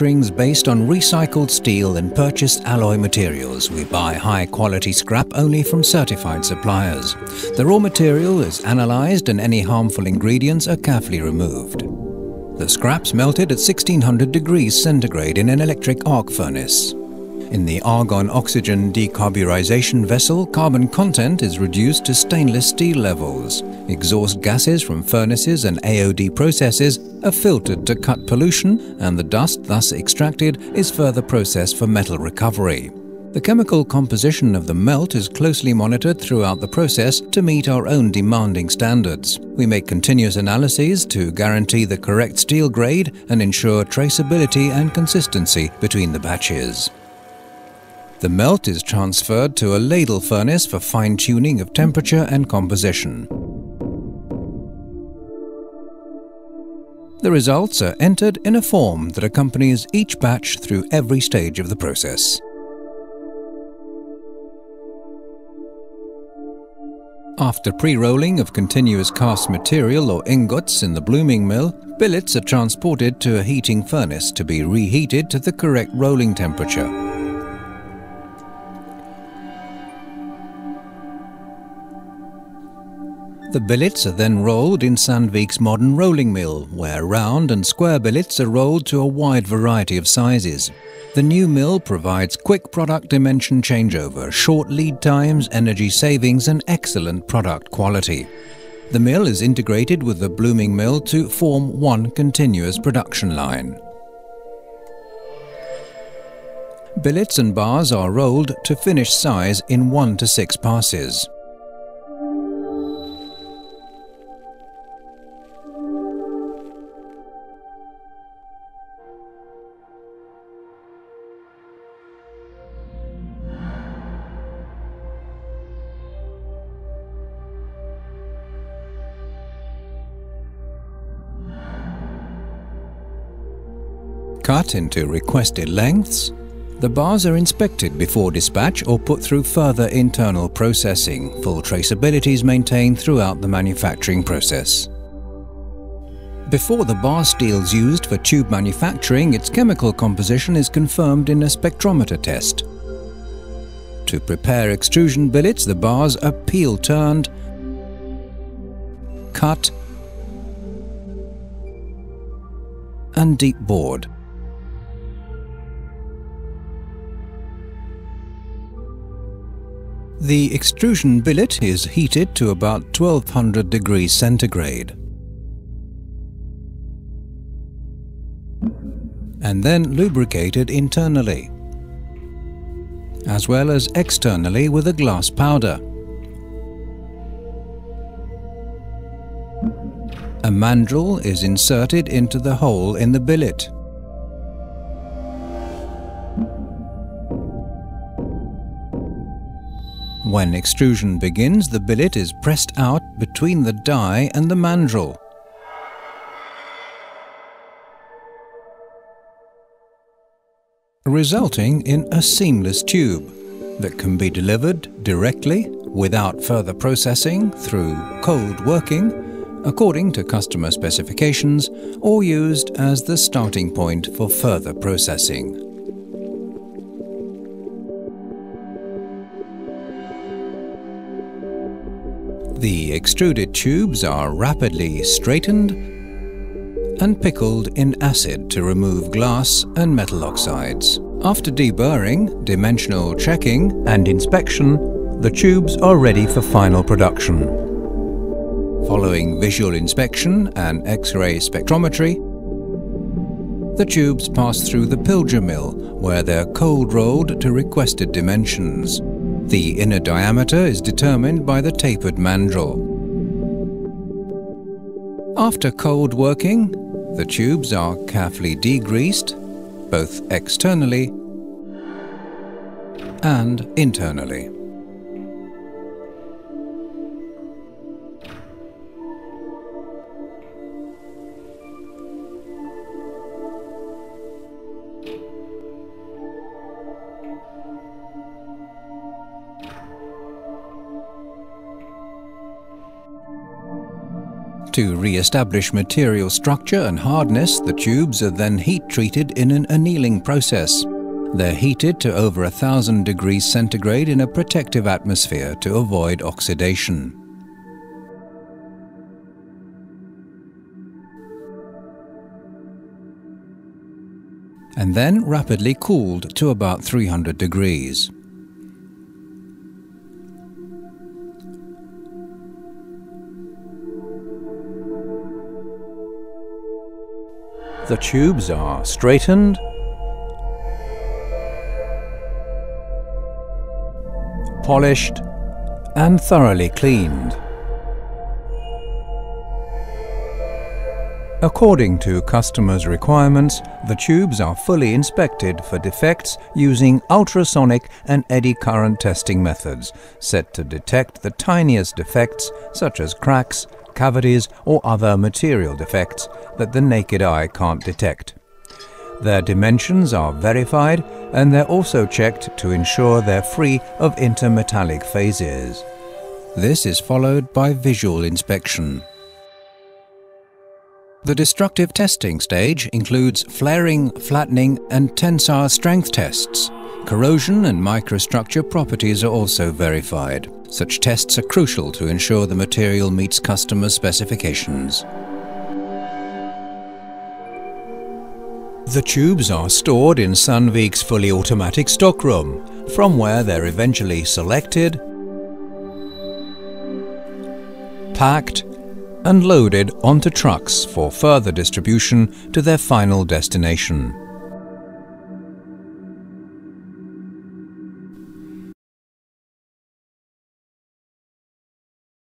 manufacturing is based on recycled steel and purchased alloy materials. We buy high-quality scrap only from certified suppliers. The raw material is analysed and any harmful ingredients are carefully removed. The scrap's melted at 1600 degrees centigrade in an electric arc furnace. In the argon-oxygen decarburization vessel, carbon content is reduced to stainless steel levels. Exhaust gases from furnaces and AOD processes are filtered to cut pollution, and the dust thus extracted is further processed for metal recovery. The chemical composition of the melt is closely monitored throughout the process to meet our own demanding standards. We make continuous analyses to guarantee the correct steel grade and ensure traceability and consistency between the batches. The melt is transferred to a ladle furnace for fine-tuning of temperature and composition. The results are entered in a form that accompanies each batch through every stage of the process. After pre-rolling of continuous cast material or ingots in the blooming mill, billets are transported to a heating furnace to be reheated to the correct rolling temperature. The billets are then rolled in Sandvik's modern rolling mill, where round and square billets are rolled to a wide variety of sizes. The new mill provides quick product dimension changeover, short lead times, energy savings and excellent product quality. The mill is integrated with the blooming mill to form one continuous production line. Billets and bars are rolled to finished size in 1 to 6 passes. Cut into requested lengths, the bars are inspected before dispatch or put through further internal processing. Full traceability is maintained throughout the manufacturing process. Before the bar steel is used for tube manufacturing, its chemical composition is confirmed in a spectrometer test. To prepare extrusion billets, the bars are peel-turned, cut and deep bored. The extrusion billet is heated to about 1200 degrees centigrade and then lubricated internally, as well as externally with a glass powder. A mandrel is inserted into the hole in the billet. When extrusion begins, the billet is pressed out between the die and the mandrel. Resulting in a seamless tube that can be delivered directly without further processing through cold working according to customer specifications or used as the starting point for further processing. The extruded tubes are rapidly straightened and pickled in acid to remove glass and metal oxides. After deburring, dimensional checking and inspection, the tubes are ready for final production. Following visual inspection and X-ray spectrometry, the tubes pass through the Pilger mill, where they're cold rolled to requested dimensions. The inner diameter is determined by the tapered mandrel. After cold working, the tubes are carefully degreased, both externally and internally. To re-establish material structure and hardness, the tubes are then heat-treated in an annealing process. They're heated to over 1,000 degrees centigrade in a protective atmosphere to avoid oxidation. And then rapidly cooled to about 300 degrees. The tubes are straightened, polished, and thoroughly cleaned. According to customers' requirements, the tubes are fully inspected for defects using ultrasonic and eddy current testing methods, set to detect the tiniest defects such as cracks, cavities or other material defects that the naked eye can't detect. Their dimensions are verified and they're also checked to ensure they're free of intermetallic phases. This is followed by visual inspection. The destructive testing stage includes flaring, flattening and tensile strength tests. Corrosion and microstructure properties are also verified. Such tests are crucial to ensure the material meets customer specifications. The tubes are stored in Sandvik's fully automatic stockroom, from where they're eventually selected, packed and loaded onto trucks for further distribution to their final destination.